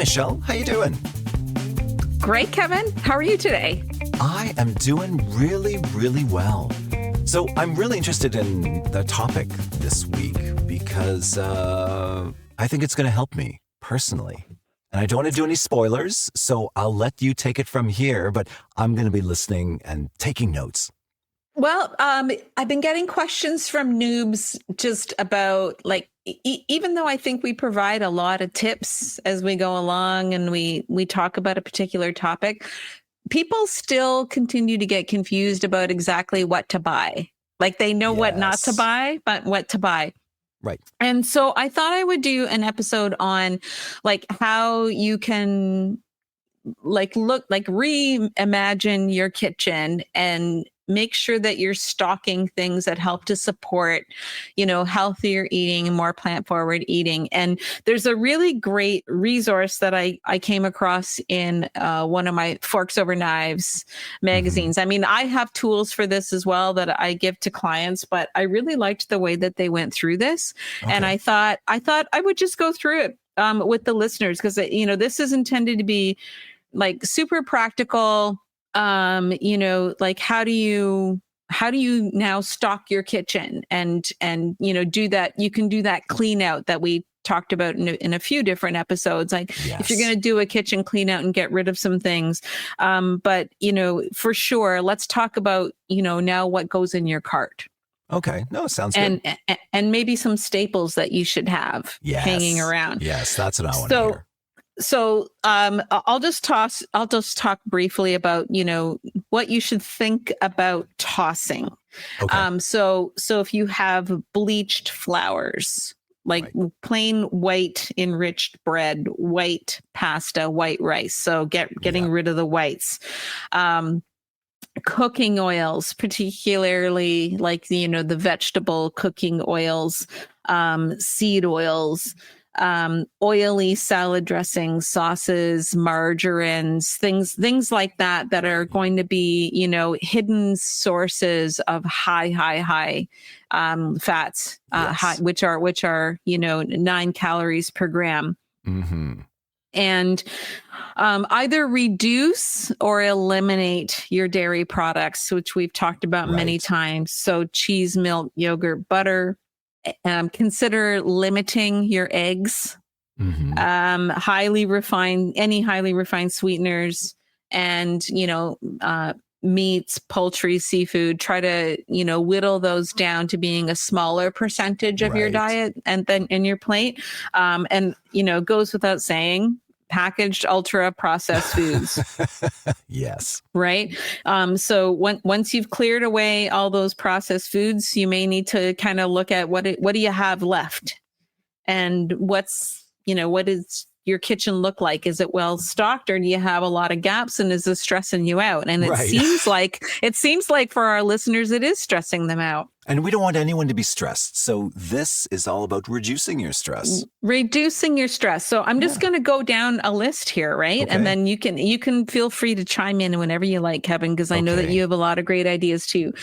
Michelle. How you doing? Great, Kevin. How are you today? I am doing really, really well. So I'm really interested in the topic this week because I think it's going to help me personally. And I don't want to do any spoilers, so I'll let you take it from here, but I'm going to be listening and taking notes. Well, I've been getting questions from Noobs just about even though I think we provide a lot of tips as we go along and we talk about a particular topic, people still continue to get confused about exactly what to buy. Like they know what not to buy, but what to buy. Right. And so I thought I would do an episode on how you can reimagine your kitchen and make sure that you're stocking things that help to support, healthier eating and more plant-forward eating. And there's a really great resource that I came across in one of my Forks Over Knives magazines. Mm-hmm. I mean, I have tools for this as well that I give to clients, but I really liked the way that they went through this. Okay. And I thought I would just go through it with the listeners because, this is intended to be super practical. How do you now stock your kitchen and do that? You can do that clean out that we talked about in a few different episodes. If you're going to do a kitchen clean out and get rid of some things, but for sure, let's talk about, now what goes in your cart. Okay. No, sounds good. And maybe some staples that you should have hanging around. Yes. That's what I want to hear. So I'll just talk briefly about, what you should think about tossing. Okay. So if you have bleached flours, plain white enriched bread, white pasta, white rice. So getting rid of the whites. Cooking oils, particularly the vegetable cooking oils, seed oils, oily salad dressings, sauces, margarines, things like that are going to be, hidden sources of high fats, which are 9 calories per gram. Mm-hmm. And either reduce or eliminate your dairy products, which we've talked about many times. So cheese, milk, yogurt, butter. Consider limiting your eggs, highly refined sweeteners, and meats, poultry, seafood. Try to whittle those down to being a smaller percentage of your diet and then in your plate. And goes without saying, packaged ultra processed foods. Yes. Right. So once you've cleared away all those processed foods, you may need to kind of look at what do you have left, and what does your kitchen look like? Is it well stocked, or do you have a lot of gaps, and is this stressing you out? And it seems like for our listeners, it is stressing them out. And we don't want anyone to be stressed. So this is all about reducing your stress. Reducing your stress. So I'm just going to go down a list here, right? Okay. And then you can feel free to chime in whenever you like, Kevin, because I know that you have a lot of great ideas too.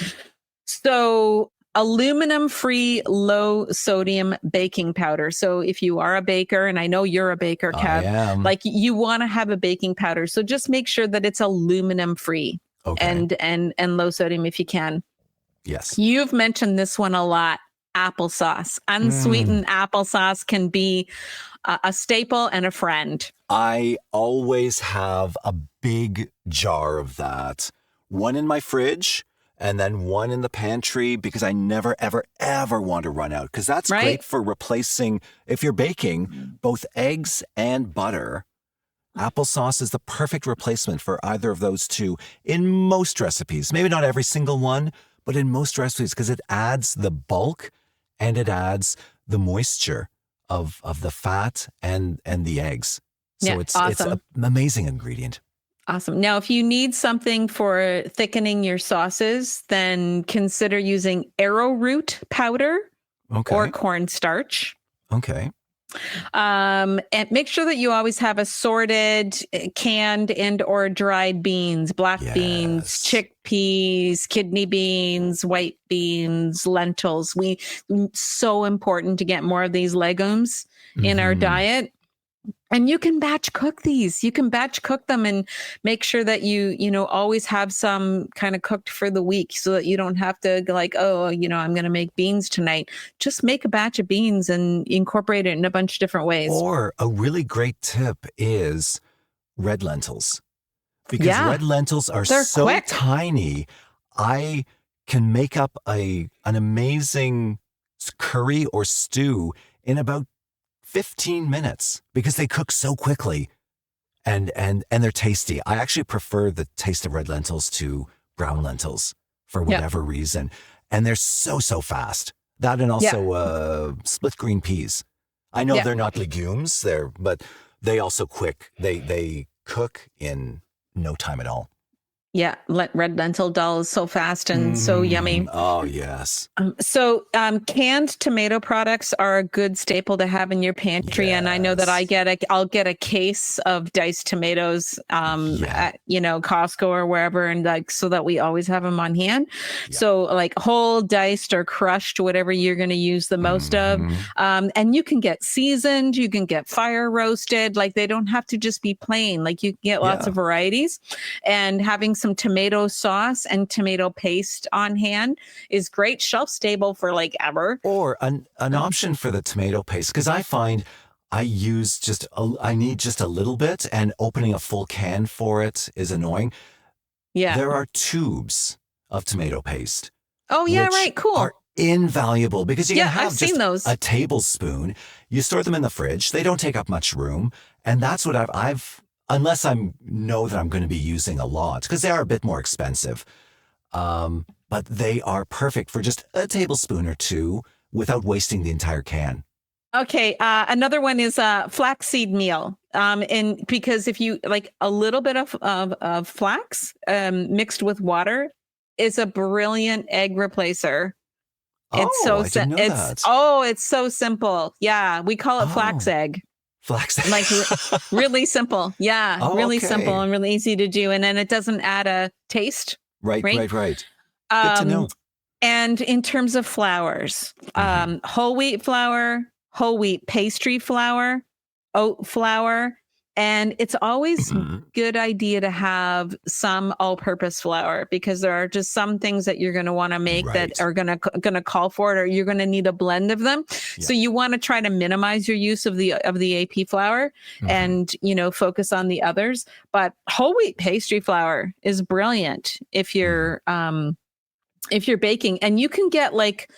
So aluminum-free, low-sodium baking powder. So if you are a baker, and I know you're a baker, Kev, you want to have a baking powder. So just make sure that it's aluminum-free and low sodium if you can. Yes. You've mentioned this one a lot. Applesauce. Unsweetened applesauce can be a staple and a friend. I always have a big jar of that. One in my fridge and then one in the pantry because I never, ever, ever want to run out. Because that's great for replacing, if you're baking, both eggs and butter. Applesauce is the perfect replacement for either of those two in most recipes. Maybe not every single one, but in most recipes, because it adds the bulk and it adds the moisture of the fat and the eggs. So it's an amazing ingredient. Awesome. Now, if you need something for thickening your sauces, then consider using arrowroot powder or cornstarch. Okay. And make sure that you always have assorted canned and or dried beans, black beans, chickpeas, kidney beans, white beans, lentils. So important to get more of these legumes in our diet. And you can batch cook these. You can batch cook them and make sure that you always have some kind of cooked for the week so that you don't have to like, oh, I'm going to make beans tonight. Just make a batch of beans and incorporate it in a bunch of different ways. Or a really great tip is red lentils. Because red lentils are so quick. tiny. I can make up an amazing curry or stew in about 15 minutes because they cook so quickly and they're tasty. I actually prefer the taste of red lentils to brown lentils for whatever reason. And they're so fast. That and also split green peas. I know they're not legumes, but they also they cook in no time at all. Yeah, red lentil dal is so fast and so yummy. Oh, yes. So canned tomato products are a good staple to have in your pantry. Yes. And I know that I'll get a case of diced tomatoes at Costco or wherever, and like so that we always have them on hand. Yeah. So like whole, diced, or crushed, whatever you're going to use the most of. And you can get seasoned, you can get fire roasted. Like they don't have to just be plain. Like you can get lots of varieties, and having some tomato sauce and tomato paste on hand is great, shelf stable for like ever. Or an option for the tomato paste, because I find I need just a little bit, and opening a full can for it is annoying. Yeah. There are tubes of tomato paste. Oh yeah, right, cool. Are invaluable because you can have I've seen those. A tablespoon. You store them in the fridge. They don't take up much room, and that's what I've unless I know that I'm going to be using a lot, because they are a bit more expensive. But they are perfect for just a tablespoon or two without wasting the entire can. Okay. Another one is flaxseed meal. And because if you like a little bit of flax mixed with water is a brilliant egg replacer. It's it's so simple. Yeah. We call it flax egg. Flax. Like really simple. Yeah. Really simple and really easy to do. And then it doesn't add a taste. Right. Good to know. And in terms of flours, whole wheat flour, whole wheat pastry flour, oat flour, and it's always a good idea to have some all-purpose flour, because there are just some things that you're going to want to make that are going to call for it, or you're going to need a blend of them. Yeah. So you want to try to minimize your use of the AP flour and focus on the others. But whole wheat pastry flour is brilliant if you're baking, and you can get like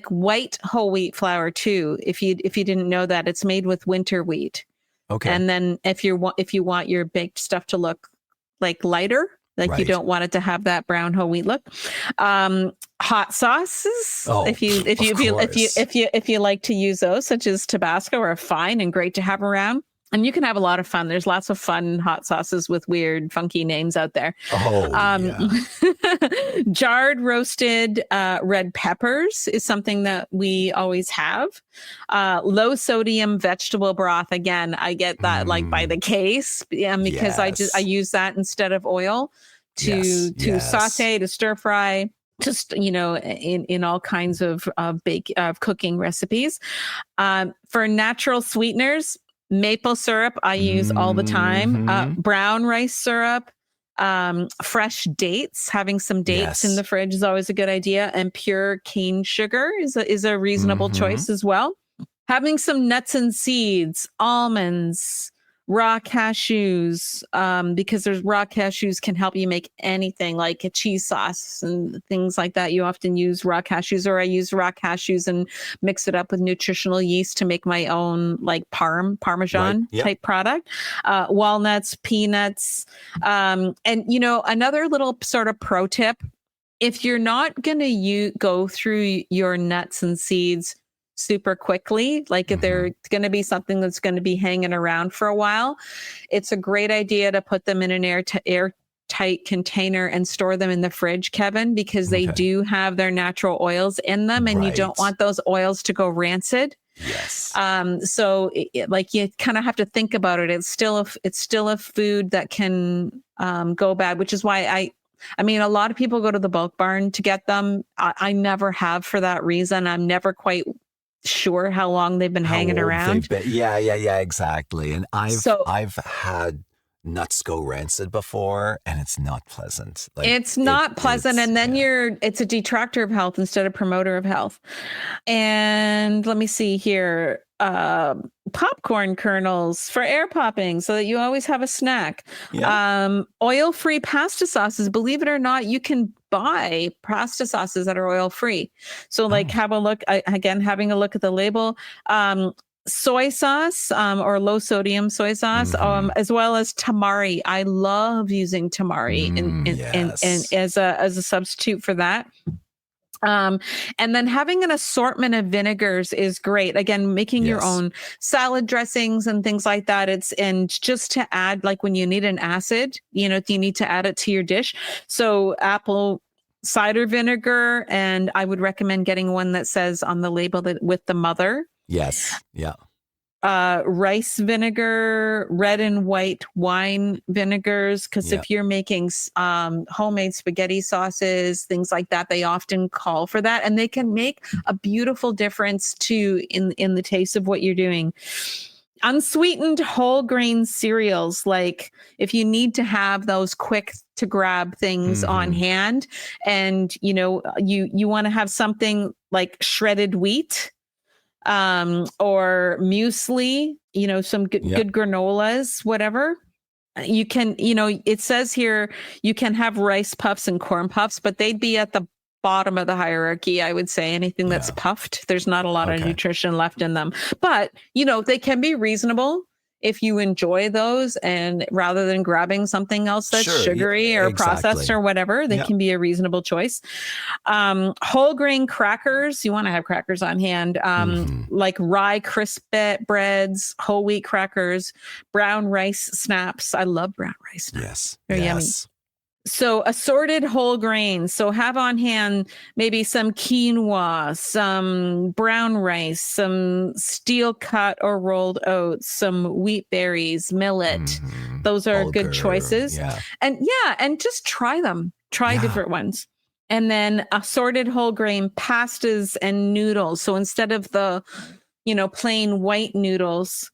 white whole wheat flour too. If you didn't know that, it's made with winter wheat. Okay. And then if you want your baked stuff to look like lighter, like you don't want it to have that brown whole wheat look. Hot sauces. Oh, if you like to use those, such as Tabasco, are fine and great to have around. And you can have a lot of fun. There's lots of fun hot sauces with weird, funky names out there. Jarred roasted red peppers is something that we always have. Low sodium vegetable broth. Again, I get that like by the case, because I use that instead of oil to saute, to stir fry. Just, in all kinds of cooking recipes. For natural sweeteners, maple syrup I use all the time. Brown rice syrup, fresh dates. Having some dates in the fridge is always a good idea. And pure cane sugar is a reasonable choice as well. Having some nuts and seeds, almonds, raw cashews, because there's raw cashews can help you make anything like a cheese sauce and things like that. You often use raw cashews, or I use raw cashews and mix it up with nutritional yeast to make my own like Parmesan type product. Walnuts, peanuts. And another little sort of pro tip, if you're not going to go through your nuts and seeds super quickly, like if they're going to be something that's going to be hanging around for a while, it's a great idea to put them in an airtight container and store them in the fridge, Kevin, because they do have their natural oils in them, and you don't want those oils to go rancid. Yes. So you kind of have to think about it. It's still a food that can go bad, which is why I mean, a lot of people go to the bulk barn to get them. I never have for that reason. I'm never quite sure how long they've been hanging around. Yeah, exactly. And I've had nuts go rancid before, and it's not pleasant. Like, it's not pleasant. And then it's a detractor of health instead of promoter of health. And let me see here. Popcorn kernels for air popping so that you always have a snack. Yeah. Oil-free pasta sauces. Believe it or not, you can buy pasta sauces that are oil-free. So like have a look, again, having a look at the label. Soy sauce or low sodium soy sauce, as well as tamari. I love using tamari in as a substitute for that. And then having an assortment of vinegars is great. Again, making your own salad dressings and things like that. And just to add, like when you need an acid, you need to add it to your dish. So apple cider vinegar, and I would recommend getting one that says on the label that with the mother. Yes. Yeah. Rice vinegar, red and white wine vinegars, because if you're making homemade spaghetti sauces, things like that, they often call for that, and they can make a beautiful difference too in the taste of what you're doing. Unsweetened whole grain cereals, like if you need to have those quick to grab things on hand, and you want to have something like shredded wheat, or muesli, some good granolas, whatever. You can, it says here you can have rice puffs and corn puffs, but they'd be at the bottom of the hierarchy. I would say anything that's puffed, there's not a lot of nutrition left in them, but they can be reasonable if you enjoy those, and rather than grabbing something else that's sugary or processed or whatever, they can be a reasonable choice. Whole grain crackers, you want to have crackers on hand, like rye crisp breads, whole wheat crackers, brown rice snaps. I love brown rice snaps. Yes. They're yummy. So assorted whole grains. So have on hand maybe some quinoa, some brown rice, some steel cut or rolled oats, some wheat berries, millet. Those are good choices. Yeah. And just try them. Try different ones. And then assorted whole grain pastas and noodles. So instead of the, plain white noodles,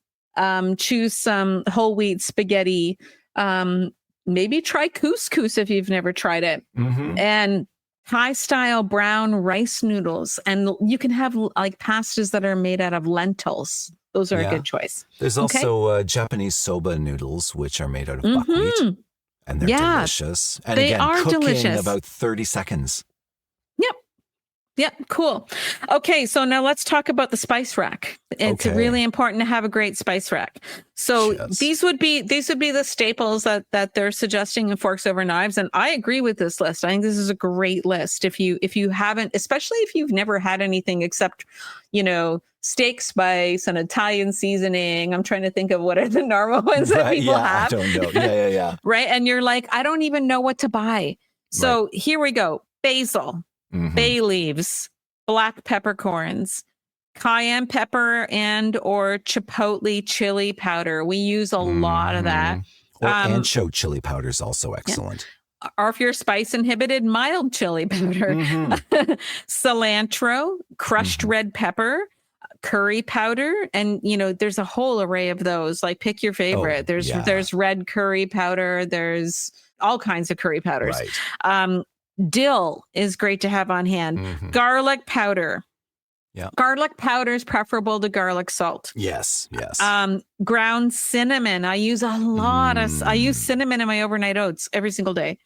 choose some whole wheat spaghetti. Maybe try couscous if you've never tried it. And Thai style brown rice noodles. And you can have like pastas that are made out of lentils. Those are a good choice. There's also Japanese soba noodles, which are made out of buckwheat. And they're delicious. And they are cooking delicious. About 30 seconds. Yep. Cool. Okay. So now let's talk about the spice rack. It's really important to have a great spice rack. So these would be the staples that they're suggesting in Forks Over Knives. And I agree with this list. I think this is a great list. If you haven't, especially if you've never had anything except, steak spice and Italian seasoning. I'm trying to think of what are the normal ones that people have. I don't know. Yeah. Right. And you're like, I don't even know what to buy. So here we go. Basil. Bay leaves, black peppercorns, cayenne pepper and or chipotle chili powder. We use a lot of that. Or ancho chili powder is also excellent. Or if you're spice inhibited, mild chili powder. Cilantro, crushed red pepper, curry powder. And, there's a whole array of those. Like pick your favorite. There's red curry powder. There's all kinds of curry powders. Right. Dill is great to have on hand. Garlic powder. Yeah. Garlic powder is preferable to garlic salt. Yes. Ground cinnamon. I use a lot I use cinnamon in my overnight oats every single day.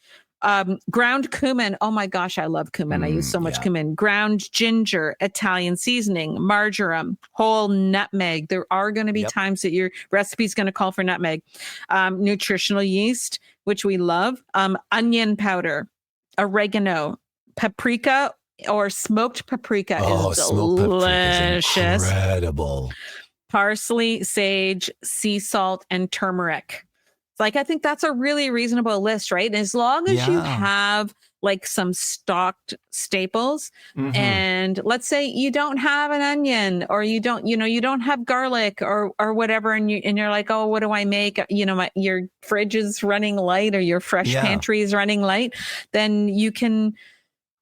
Ground cumin. Oh my gosh, I love cumin. I use so much cumin. Ground ginger, Italian seasoning, marjoram, whole nutmeg. There are going to be times that your recipe is going to call for nutmeg. Nutritional yeast, which we love. Onion powder. Oregano, paprika or smoked paprika is delicious. Is incredible. Parsley, sage, sea salt, and turmeric. I think that's a really reasonable list, right? As long as you have like some stocked staples, and let's say you don't have an onion, or you don't have garlic or whatever, and you're like, oh, what do I make? Your fridge is running light, or your fresh pantry is running light. Then you can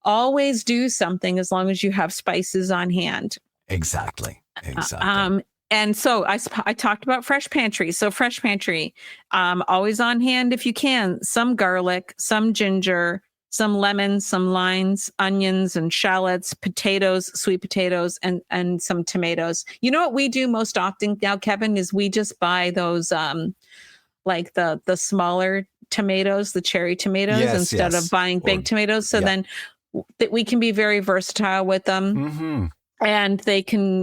always do something as long as you have spices on hand. Exactly. Exactly. And so I talked about fresh pantry. So fresh pantry, always on hand if you can. Some garlic, some ginger, some lemons, some limes, onions and shallots, potatoes, sweet potatoes, and some tomatoes. You know what we do most often now, Kevin, is we just buy those like the smaller tomatoes, the cherry tomatoes, instead of buying big tomatoes. So then that we can be very versatile with them. Mm-hmm. And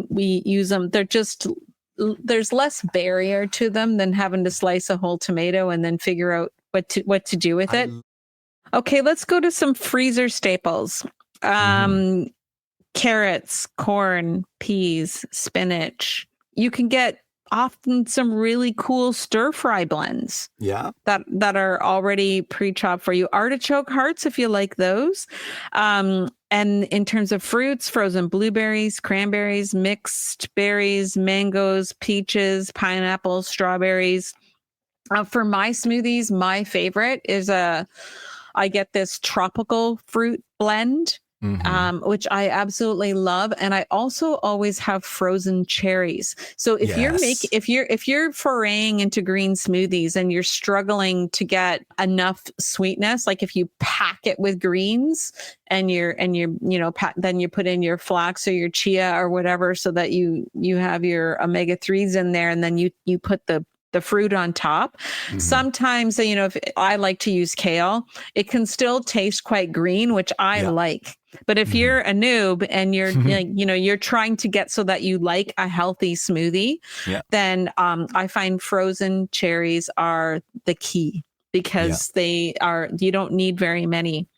we use them. There's less barrier to them than having to slice a whole tomato and then figure out what to do with it. Okay, let's go to some freezer staples. Carrots, corn, peas, spinach. You can get often some really cool stir fry blends. Yeah. That are already pre-chopped for you. Artichoke hearts, if you like those. And in terms of fruits, frozen blueberries, cranberries, mixed berries, mangoes, peaches, pineapples, strawberries. For my smoothies, my favorite is I get this tropical fruit blend. Which I absolutely love, and I also always have frozen cherries. So if you're foraying into green smoothies and you're struggling to get enough sweetness, like if you pack it with greens and then you put in your flax or your chia or whatever, so that you have your omega-3s in there, and then you put the fruit on top. Sometimes, if I like to use kale, it can still taste quite green, which I like. But if you're a noob and you're you're trying to get so that you like a healthy smoothie, then I find frozen cherries are the key, because you don't need very many.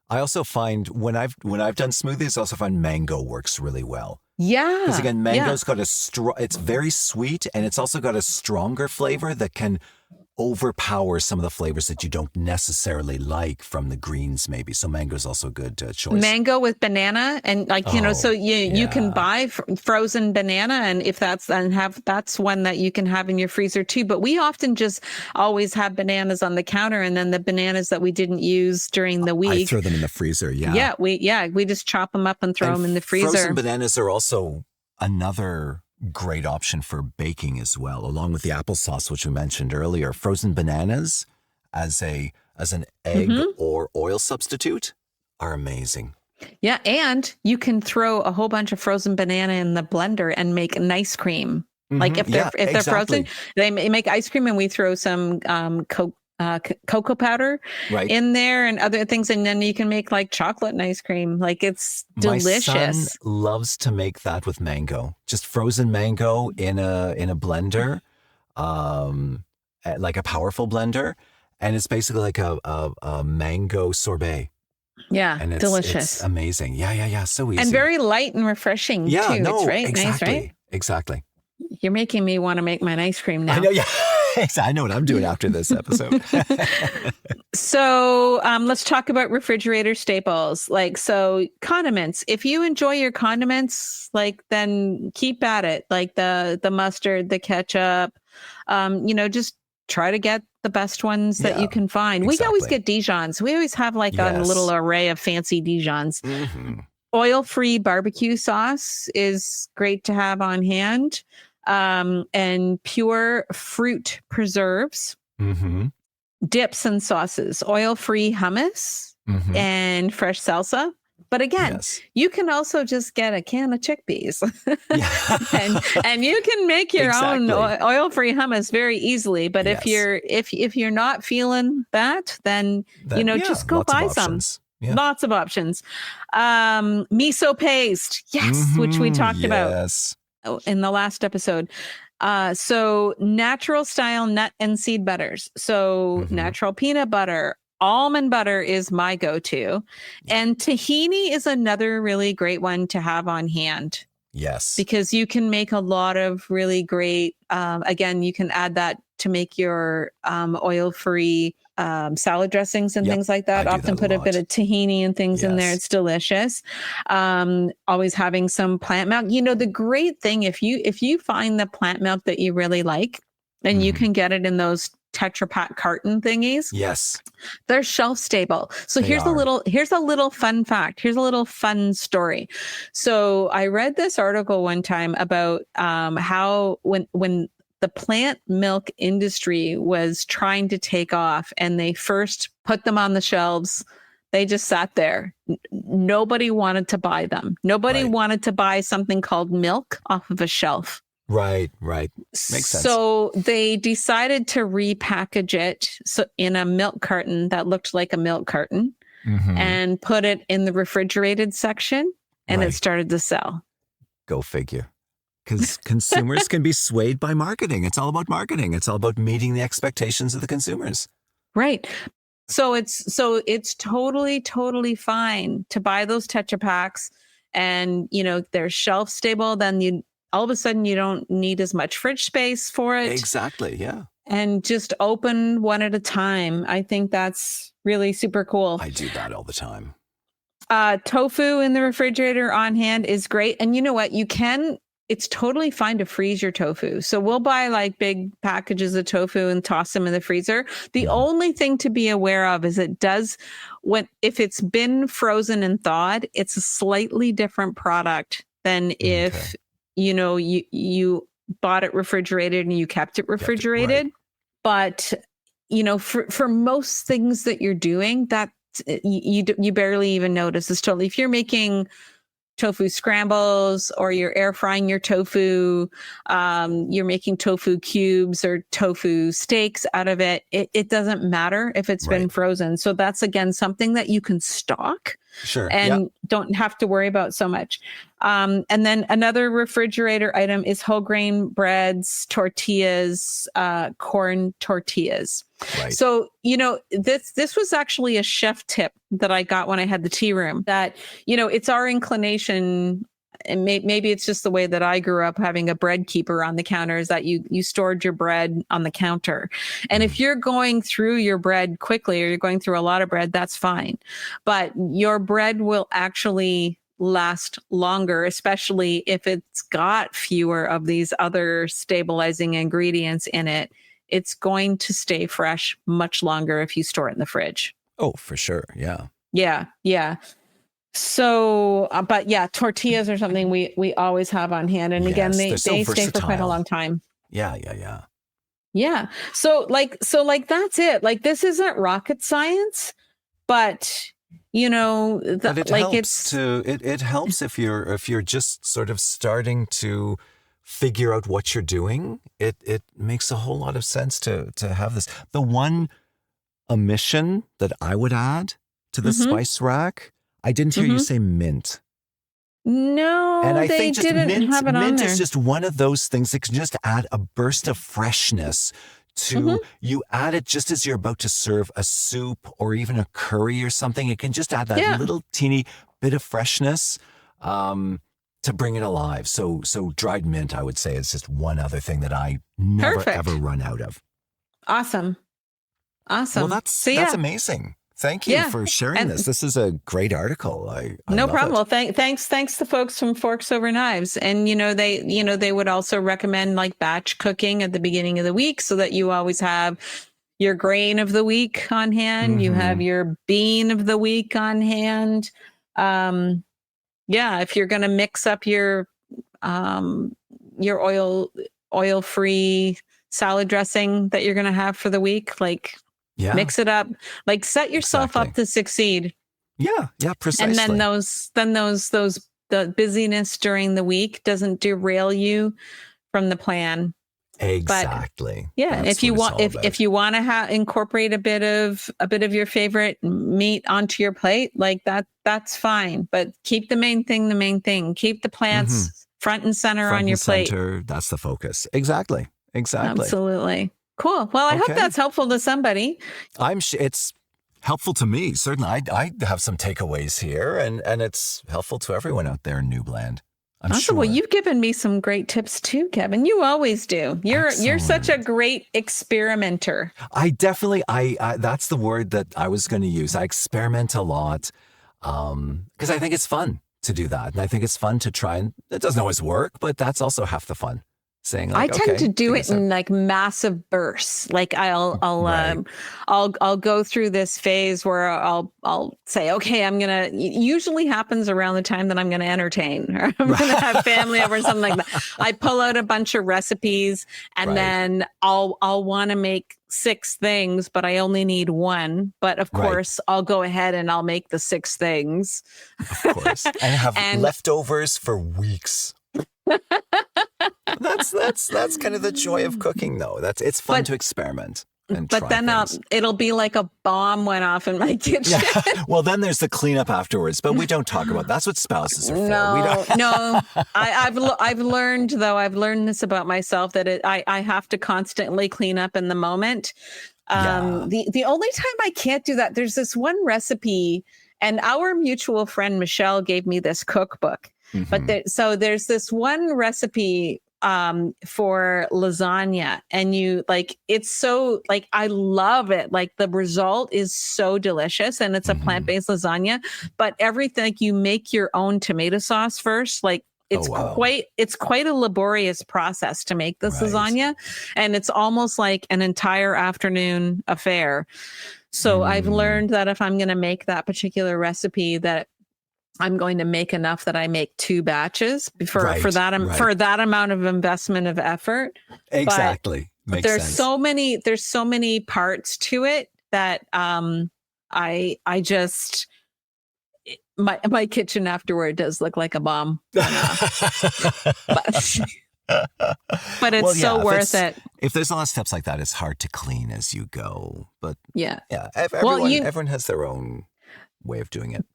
I also find when I've done smoothies, I also find mango works really well. Yeah. Because again, mango's got it's very sweet, and it's also got a stronger flavor that can overpower some of the flavors that you don't necessarily like from the greens, maybe. So mango's also a good choice. Mango with banana, and so you can buy frozen banana, and if that's one that you can have in your freezer too. But we often just always have bananas on the counter, and then the bananas that we didn't use during the week, I throw them in the freezer. Yeah. We just chop them up and throw them in the freezer. Frozen bananas are also another great option for baking as well, along with the applesauce, which we mentioned earlier. Frozen bananas as an egg or oil substitute are amazing. Yeah, and you can throw a whole bunch of frozen banana in the blender and make an ice cream. Like if they're frozen, they make ice cream, and we throw some cocoa powder in there and other things, and then you can make like chocolate and ice cream. Like, it's delicious. My son loves to make that with mango, just frozen mango in a blender, like a powerful blender, and it's basically like a mango sorbet. Yeah, and it's delicious. It's amazing. Yeah. So easy and very light and refreshing. Yeah, too. no, it's right, exactly, nice, right? Exactly. You're making me want to make my ice cream now. I know. Yeah. I know what I'm doing after this episode. So let's talk about refrigerator staples. So condiments. If you enjoy your condiments, then keep at it. Like the mustard, the ketchup, just try to get the best ones that you can find. Exactly. We always get Dijons. We always have a little array of fancy Dijons. Oil-free barbecue sauce is great to have on hand. And pure fruit preserves, dips and sauces, oil-free hummus, and fresh salsa. But again, you can also just get a can of chickpeas and you can make your own oil-free hummus very easily. But if you're not feeling that, then just go buy some. Yeah. Lots of options. Miso paste, which we talked about in the last episode. So natural style nut and seed butters. So natural peanut butter, almond butter is my go-to. And tahini is another really great one to have on hand. Yes. Because you can make a lot of really great, again, you can add that to make your oil-free salad dressings and things like that. Often put a bit of tahini and things in there. It's delicious. Always having some plant milk. The great thing, if you find the plant milk that you really like, and you can get it in those Tetra Pak carton thingies. Yes. They're shelf stable. So here's a little fun fact. Here's a little fun story. So I read this article one time about how when the plant milk industry was trying to take off and they first put them on the shelves, they just sat there. Nobody wanted to buy them. Nobody wanted to buy something called milk off of a shelf. Right. Makes sense. So they decided to repackage it in a milk carton that looked like a milk carton and put it in the refrigerated section, and it started to sell. Go figure. Because consumers can be swayed by marketing. It's all about marketing. It's all about meeting the expectations of the consumers. Right. So it's totally fine to buy those Tetra Paks, and they're shelf stable. Then all of a sudden you don't need as much fridge space for it. Exactly. Yeah. And just open one at a time. I think that's really super cool. I do that all the time. Tofu in the refrigerator on hand is great. And you know what? It's totally fine to freeze your tofu. So we'll buy like big packages of tofu and toss them in the freezer. The only thing to be aware of is if it's been frozen and thawed, it's a slightly different product than if, you bought it refrigerated and you kept it refrigerated. But, for most things that you're doing, that you barely even notice. It's totally, if you're making tofu scrambles or you're air frying your tofu, you're making tofu cubes or tofu steaks out of it. It doesn't matter if it's been frozen. So that's, again, something that you can stock. Sure. And don't have to worry about so much. And then another refrigerator item is whole grain breads, tortillas, corn tortillas. Right. So, this was actually a chef tip that I got when I had the tea room, that, it's our inclination, and maybe it's just the way that I grew up having a bread keeper on the counter, is that you stored your bread on the counter. And if you're going through your bread quickly, or you're going through a lot of bread, that's fine. But your bread will actually last longer, especially if it's got fewer of these other stabilizing ingredients in it. It's going to stay fresh much longer if you store it in the fridge. Oh, for sure. Yeah. Yeah. So, but yeah, tortillas are something we always have on hand. And again, they stay for quite a long time. Yeah. Yeah. So that's it. Like, this isn't rocket science, but but it helps it helps if you're just sort of starting to figure out what you're doing. It makes a whole lot of sense to have this. The one omission that I would add to the spice rack, I didn't hear you say mint. No, and I they think just didn't have it on mint there. is just one of those things that can just add a burst of freshness to you. Add it just as you're about to serve a soup or even a curry or something. It can just add that little teeny bit of freshness to bring it alive. So dried mint, I would say, is just one other thing that I never ever run out of. Awesome. Well, that's amazing. Thank you for sharing this. This is a great article. I no love problem. it. Well, thanks to folks from Forks Over Knives. And they would also recommend like batch cooking at the beginning of the week, so that you always have your grain of the week on hand. You have your bean of the week on hand. If you're going to mix up your oil-free salad dressing that you're going to have for the week, like. Yeah. Mix it up, like set yourself up to succeed. Yeah, precisely. And then the busyness during the week doesn't derail you from the plan. Exactly. But, if you want to incorporate a bit of your favorite meat onto your plate, like that's fine. But keep the main thing. Keep the plants front and center on your plate. That's the focus. Exactly. Absolutely. Cool. Well, I hope that's helpful to somebody. I'm sure it's helpful to me. Certainly, I have some takeaways here, and it's helpful to everyone out there in Noobland. I'm sure. Well, you've given me some great tips too, Kevin. You always do. You're such a great experimenter. I definitely, that's the word that I was going to use. I experiment a lot because I think it's fun to do that, and I think it's fun to try. And it doesn't always work, but that's also half the fun. saying I like, tend okay, to do figure it this out. in like massive bursts. Like Right. I'll go through this phase where I'll say, okay, I'm gonna. It usually happens around the time that I'm gonna entertain or I'm gonna have family over or something like that. I pull out a bunch of recipes and Right. then I'll want to make 6 things, but I only need 1. But of Right. course, I'll go ahead and I'll make the 6 things. Of course. And have And leftovers for weeks. That's kind of the joy of cooking, though. It's fun But- to experiment and but try then things. it'll be like a bomb went off in my kitchen. Yeah. Well, then there's the cleanup afterwards, but we don't talk about that's what spouses are for. We No, don't. no. I've learned though. I've learned this about myself that I have to constantly clean up in the moment. Yeah. The only time I can't do that, there's this one recipe, and our mutual friend Michelle gave me this cookbook. Mhm. But so there's this one recipe for lasagna, and it's so like I love it. Like the result is so delicious, and it's a plant-based lasagna. But everything, like you make your own tomato sauce first. Like it's quite a laborious process to make this Right. lasagna, and it's almost like an entire afternoon affair. So I've learned that if I'm going to make that particular recipe, that I'm going to make enough that I make 2 batches for that amount of investment of effort. Exactly. But Makes sense. there's so many parts to it that I just my kitchen afterward does look like a bomb. But it's so worth it. If there's a lot of steps like that, it's hard to clean as you go. But yeah. Everyone has their own way of doing it.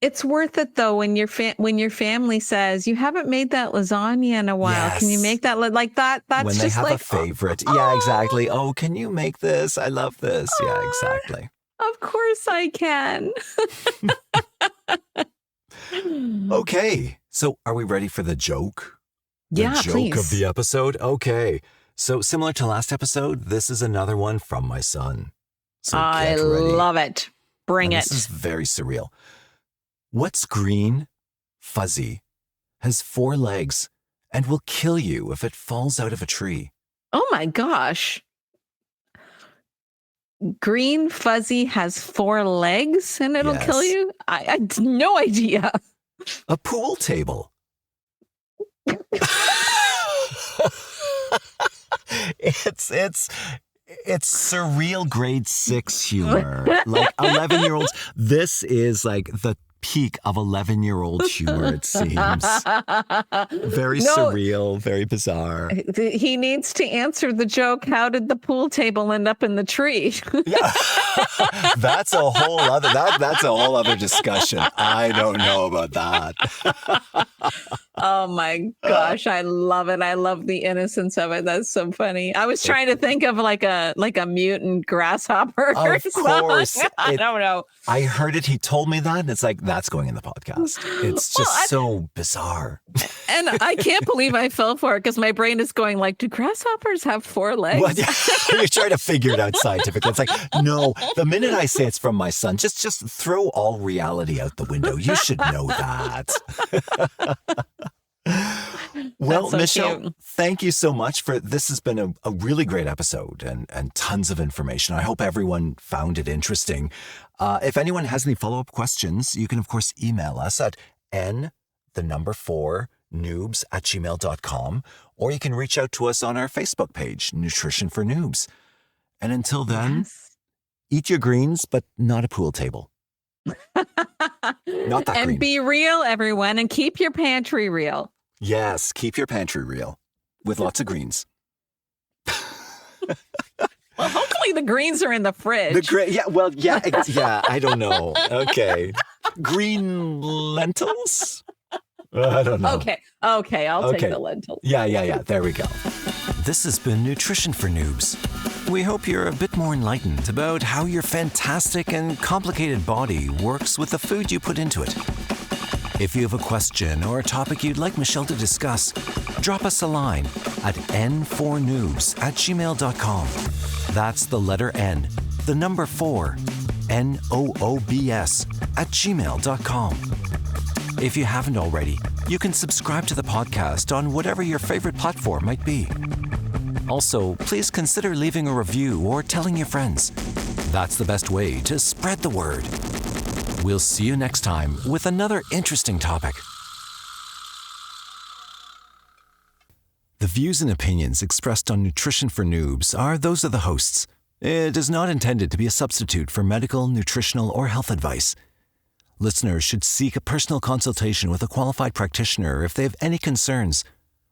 It's worth it though when your family says you haven't made that lasagna in a while. Yes. Can you make that like that? That's when just they have like a favorite. Yeah, exactly. Oh, can you make this? I love this. Yeah, exactly. Of course I can. Okay, so are we ready for the joke? The joke please. of the episode? Okay. So similar to last episode, this is another one from my son. So I get ready. love it. Bring it. This is very surreal. What's green, fuzzy, has 4 legs, and will kill you if it falls out of a tree? Oh my gosh. Green fuzzy has 4 legs and it'll kill you? I had no idea. A pool table. It's surreal grade 6 humor. Like 11-year-olds. This is like the peak of 11-year-old humor, it seems. Very surreal, very bizarre. He needs to answer the joke, how did the pool table end up in the tree? Yeah. That's a whole other discussion. I don't know about that. Oh my gosh, I love it. I love the innocence of it. That's so funny. I was trying to think of like a mutant grasshopper. Of course. I don't know. I heard it. He told me that, and it's like, that's going in the podcast. It's just so bizarre. And I can't believe I fell for it because my brain is going like, do grasshoppers have 4 legs? Well, yeah, you're trying to figure it out scientifically. It's like, no, the minute I say it's from my son, just throw all reality out the window. You should know that. Well, so Michelle, cute. Thank you so much for this. Has been a really great episode and tons of information. I hope everyone found it interesting. If anyone has any follow-up questions, you can, of course, email us at noobs@gmail.com, or you can reach out to us on our Facebook page, Nutrition for Noobs. And until then, eat your greens, but not a pool table. Not that and green. Be real, everyone, and keep your pantry real. Yes, keep your pantry real with lots of greens. Well, hopefully the greens are in the fridge. I don't know. Okay. Green lentils? I don't know. Okay, I'll take the lentils. Yeah. There we go. This has been Nutrition for Noobs. We hope you're a bit more enlightened about how your fantastic and complicated body works with the food you put into it. If you have a question or a topic you'd like Michelle to discuss, drop us a line at n4noobs@gmail.com. That's the letter N, the number 4, NOOBS @gmail.com. If you haven't already, you can subscribe to the podcast on whatever your favorite platform might be. Also, please consider leaving a review or telling your friends. That's the best way to spread the word. We'll see you next time with another interesting topic. The views and opinions expressed on Nutrition for Noobs are those of the hosts. It is not intended to be a substitute for medical, nutritional, or health advice. Listeners should seek a personal consultation with a qualified practitioner if they have any concerns,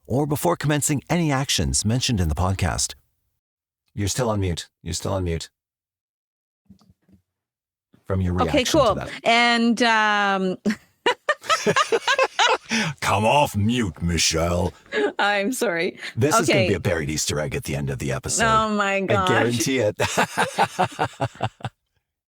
or before commencing any actions mentioned in the podcast. You're still on mute. From your reaction okay, cool. to that. And Come off mute, Michelle. I'm sorry. This is going to be a buried Easter egg at the end of the episode. Oh my gosh. I guarantee it.